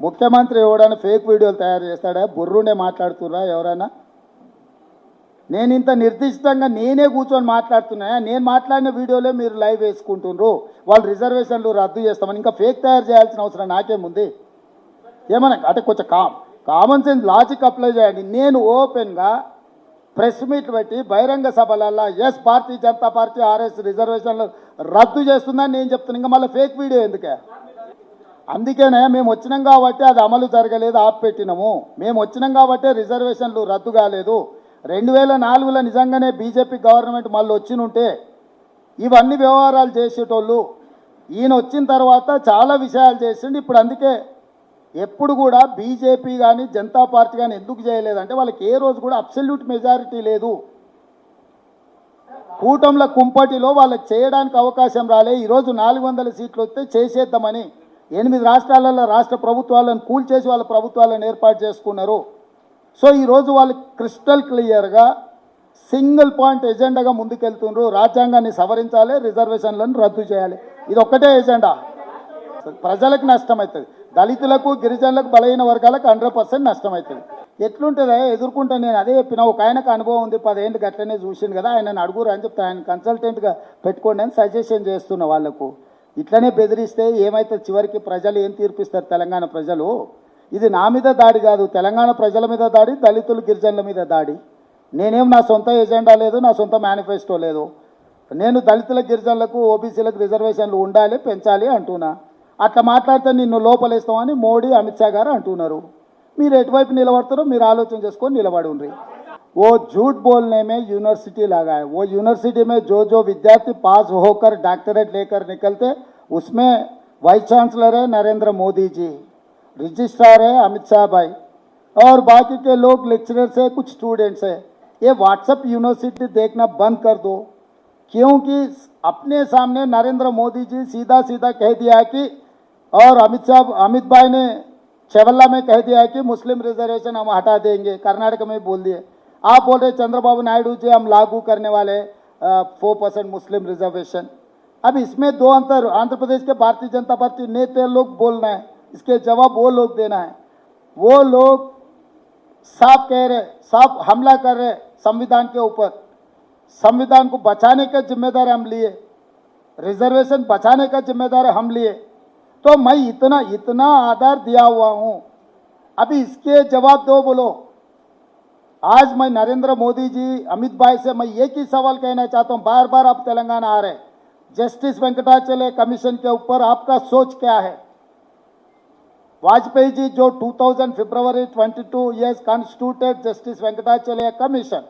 ముఖ్యమంత్రి ఎవడైనా ఫేక్ వీడియోలు తయారు చేస్తాడా? బుర్రునే మాట్లాడుతుర్రా ఎవరైనా? నేను ఇంత నిర్దిష్టంగా నేనే కూర్చొని మాట్లాడుతున్నా. నేను మాట్లాడిన వీడియోలే మీరు లైవ్ వేసుకుంటున్నారు. వాళ్ళు రిజర్వేషన్లు రద్దు చేస్తామని ఇంకా ఫేక్ తయారు చేయాల్సిన అవసరం నాకేముంది? ఏమన్నా అంటే కొంచెం కామన్ సెన్స్ లాజిక్ అప్లై చేయండి. నేను ఓపెన్గా ప్రెస్ మీట్ పెట్టి బహిరంగ సభలల్లో yes Bharatiya Janata party RS రిజర్వేషన్లు రద్దు చేస్తుందని నేను చెప్తున్నాను. ఇంకా మళ్ళీ ఫేక్ వీడియో ఎందుకే? అందుకేనే మేము వచ్చినాం కాబట్టి అది అమలు జరగలేదు, ఆపిపెట్టినాము. మేము వచ్చినాం కాబట్టి రిజర్వేషన్లు రద్దు కాలేదు. 2004లో నిజంగానే బీజేపీ గవర్నమెంట్ మళ్ళీ వచ్చినుంటే ఇవన్నీ వ్యవహారాలు చేసేటోళ్ళు. ఈయన వచ్చిన తర్వాత చాలా విషయాలు చేసిండు. ఇప్పుడు అందుకే ఎప్పుడు కూడా బీజేపీ కానీ జనతా పార్టీ కానీ ఎందుకు చేయలేదంటే వాళ్ళకి ఏ రోజు కూడా అబ్సల్యూట్ మెజారిటీ లేదు. కూటమిల కుంపటిలో వాళ్ళకి చేయడానికి అవకాశం రాలే. ఈరోజు 400 సీట్లు వస్తే చేసేద్దామని 8 రాష్ట్రాలలో రాష్ట్ర ప్రభుత్వాలను కూల్చేసి వాళ్ళ ప్రభుత్వాలను ఏర్పాటు చేసుకున్నారు. సో ఈరోజు వాళ్ళు క్రిస్టల్ క్లియర్గా సింగిల్ పాయింట్ ఎజెండాగా ముందుకెళ్తున్నారు. రాజ్యాంగాన్ని సవరించాలి, రిజర్వేషన్లను రద్దు చేయాలి. ఇది ఒక్కటే ఎజెండా. ప్రజలకు నష్టమవుతుంది. దళితులకు, గిరిజనులకు, బలహీన వర్గాలకు 100% నష్టమవుతుంది. ఎట్లుంటుందో ఎదుర్కొంటా. నేను అదే చెప్పిన. ఒక ఆయనకు అనుభవం ఉంది, 10 ఏళ్ళు గట్లనే చూసిండు కదా, ఆయనను అడుగురు అని చెప్తే ఆయన కన్సల్టెంట్గా పెట్టుకోండి అని సజెషన్ చేస్తున్న వాళ్ళకు. ఇట్లనే బెదిరిస్తే ఏమైతే చివరికి ప్రజలు ఏం తీర్పిస్తారు? తెలంగాణ ప్రజలు. ఇది నా మీద దాడి కాదు, తెలంగాణ ప్రజల మీద దాడి, దళితులు గిరిజనుల మీద దాడి. నేనేం నా సొంత ఎజెండా లేదు, నా సొంత మేనిఫెస్టో లేదు. నేను దళితుల గిరిజనులకు ఓబీసీలకు రిజర్వేషన్లు ఉండాలి, పెంచాలి అంటున్నా. అట్లా మాట్లాడితే నిన్ను లోపలేస్తామని మోడీ, అమిత్ షా గారు అంటున్నారు. మీరు ఎటువైపు నిలబడతారో మీరు ఆలోచన చేసుకొని నిలబడి ఉండ్రి. वो झूठ बोलने में यूनिवर्सिटी लगा है. वो यूनिवर्सिटी में जो विद्यार्थी पास होकर डॉक्टरेट लेकर निकलते उसमें वाइस चांसलर है नरेंद्र मोदी जी, रजिस्ट्रार है अमित शाह भाई, और बाकी के लोग लेक्चरर्स है, कुछ स्टूडेंट्स है. ये व्हाट्सएप यूनिवर्सिटी देखना बंद कर दो, क्योंकि अपने सामने नरेंद्र मोदी जी सीधा सीधा कह दिया है कि, और अमित भाई ने चेवल्ला में कह दिया है कि मुस्लिम रिजर्वेशन हम हटा देंगे. कर्नाटक में बोल दिए. आप बोल रहे चंद्रबाबू नायडू जी हम लागू करने वाले 4% मुस्लिम रिजर्वेशन. अब इसमें दो अंतर, आंध्र प्रदेश के भारतीय जनता पार्टी नेता लोग बोलना है, इसके जवाब वो लोग देना है. वो लोग साफ कह रहे, साफ हमला कर रहे संविधान के ऊपर. संविधान को बचाने का जिम्मेदार हम लिए, रिजर्वेशन बचाने का जिम्मेदार हम लिए. तो मैं इतना आधार दिया हुआ हूँ. अभी इसके जवाब दो. बोलो. आज मैं नरेंद्र मोदी जी, अमित भाई से मैं एक ही सवाल कहना चाहता हूँ. बार बार आप तेलंगाना आ रहे, जस्टिस वेंकटाचलय कमीशन के ऊपर आपका सोच क्या है? वाजपेयी जी जो 2000 फरवरी 22 years कॉन्स्टिट्यूटेड जस्टिस वेंकटाचलय कमीशन,